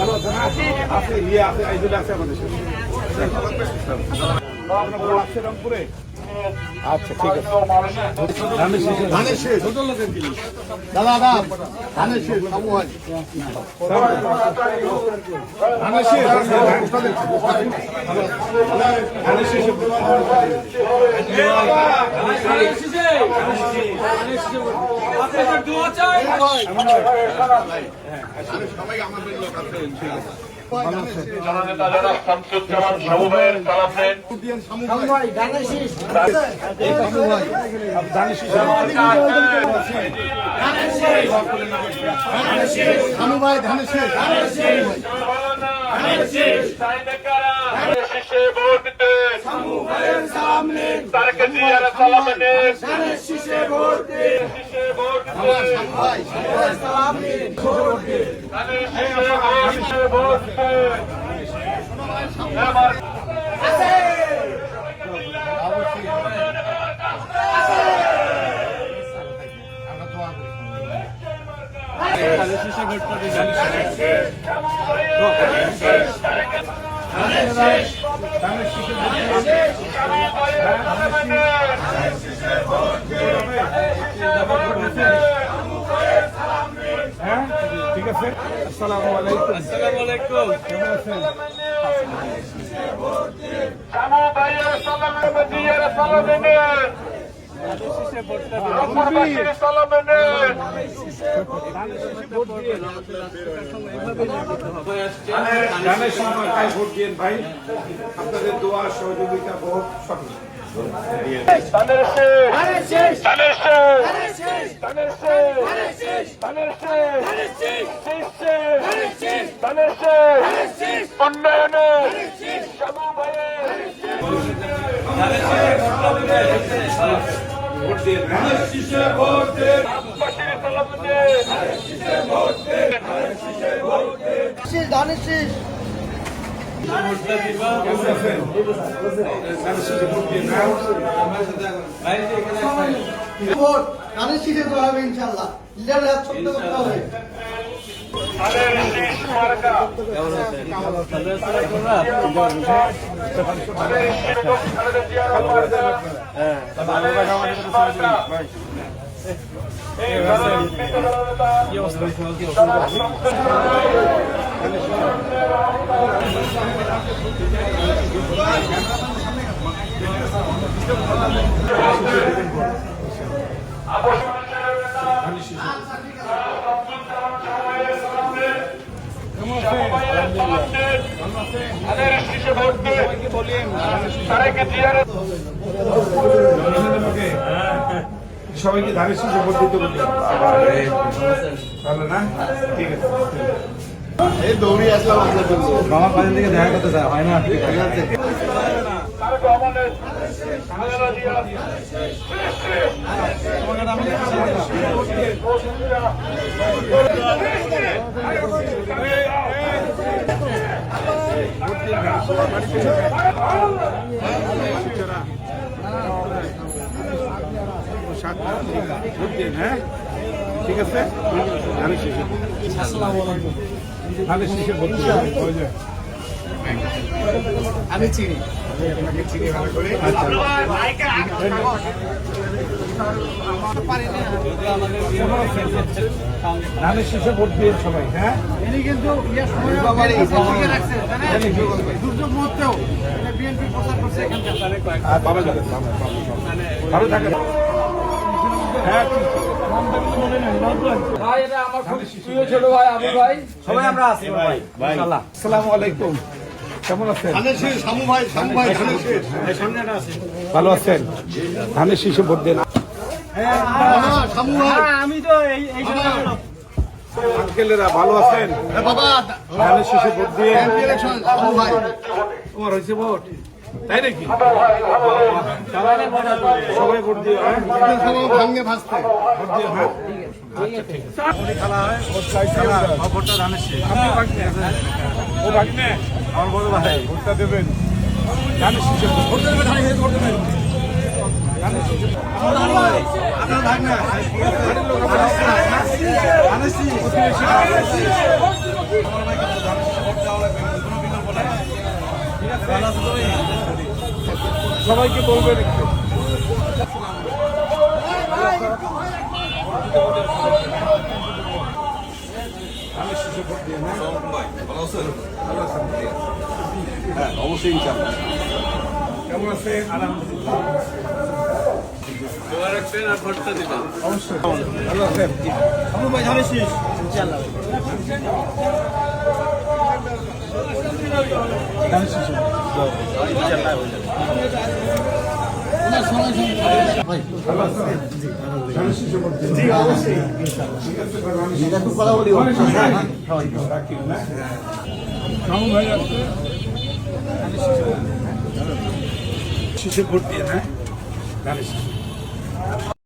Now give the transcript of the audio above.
ভালো আছেন? আছে ইয়ে আছে আইজুল আছে আমাদের সাথে। আপনার বড় আছে রংপুরে? আচ্ছা ঠিক আছে। ধানের শেষ দাদা ধানের শেষ ধানের শেষ ধানের শেষ সবাই আমাদের লোক আছে জননেতা শামসুজ্জামান শামু ভাইয়ের সালাম নেন। শামু ভাই ধানের শেষ শামু ভাই ধানের শেষ ভোট দেন শামু ভাইয়ের সামনে তারেক জিয়ার সালাম নেন ধানের শীষে ভোট দেন শীষে ভোট দেন শামু ভাই সালাম নেন ভোট দেন ধানের শীষে ভোট দেন আছে ধানের শীষে ভোট দেন ঠিক আছে। আসসালামু আলাইকুম। আসসালামু আলাইকুম। কেমন আছেন? শামু ভাইয়ের সালাম জিয়ার সালাম নেন ভোট দিন ভাই, আপনাদের দোয়া সহযোগিতা বহুত সঠিক। উন্নয়নে শামু ভাইয়ের ভোট দিন ভোট দিন ধানের শেষ ভোট ধানের শীষে তো হবে ইনশাল্লাহ। লিডার হাত ছোট্ট করতে হবে। সবাইকে ধানের শীষে ভোট দিতে বলতে ভালো না? ঠিক আছে। এই দৌড়ি আসলাম আপনার জন্য। মামা কদিন থেকে দেখা করতে চায় হয় না? হ্যাঁ ঠিক আছে। ধানের শীষে ধানের শীষে ভোট দিন। আমি চিনি চিনি ভালো করে। ধানের শীষে ভোট দিয়ে সবাই। হ্যাঁ কিন্তু দুর্যোগ মুহূর্তেও বিএনপি প্রচার করছে ভালো থাকে। হ্যাঁ ভাই, এটা আমার খুব প্রিয় ছোট ভাই আবু ভাই, সবাই আমরা আছি ভাই। আসসালামু আলাইকুম। কেমন আছেন? শামু ভাই ভালো আছেন? ধানের শীষে ভোট দেন। আমি তো আঙ্কেলেরা ভালো আছেন? বাবা ধানের শীষে ভোট দিয়ে তোমার হয়েছে ভোট, তাই নাকি? সবাই ভোট দিয়ে ভাঙে ভাসতে ভোট দিয়ে। হ্যাঁ খেলা হয় ভোটটা ধানের শীষ। আপনি ও ভাগনে আমার বড় ভাই ভোটটা দেবেন ধানের শীষে ভোট দেবেন। ভোট দেবেন ধানের শীষে। আপনার ভাগনা ধানের শীষ সবাইকে বলবেন একটু আমি শিশু ভোট দিয়ে না অবশ্যই ইনশাআল্লাহ। কেমন আছে আলহামদুলিল্লাহ অবশ্যই ভালো আছেন ভাই ধানের শীষ জি অবশ্যই শিশু ভোট দিয়ে না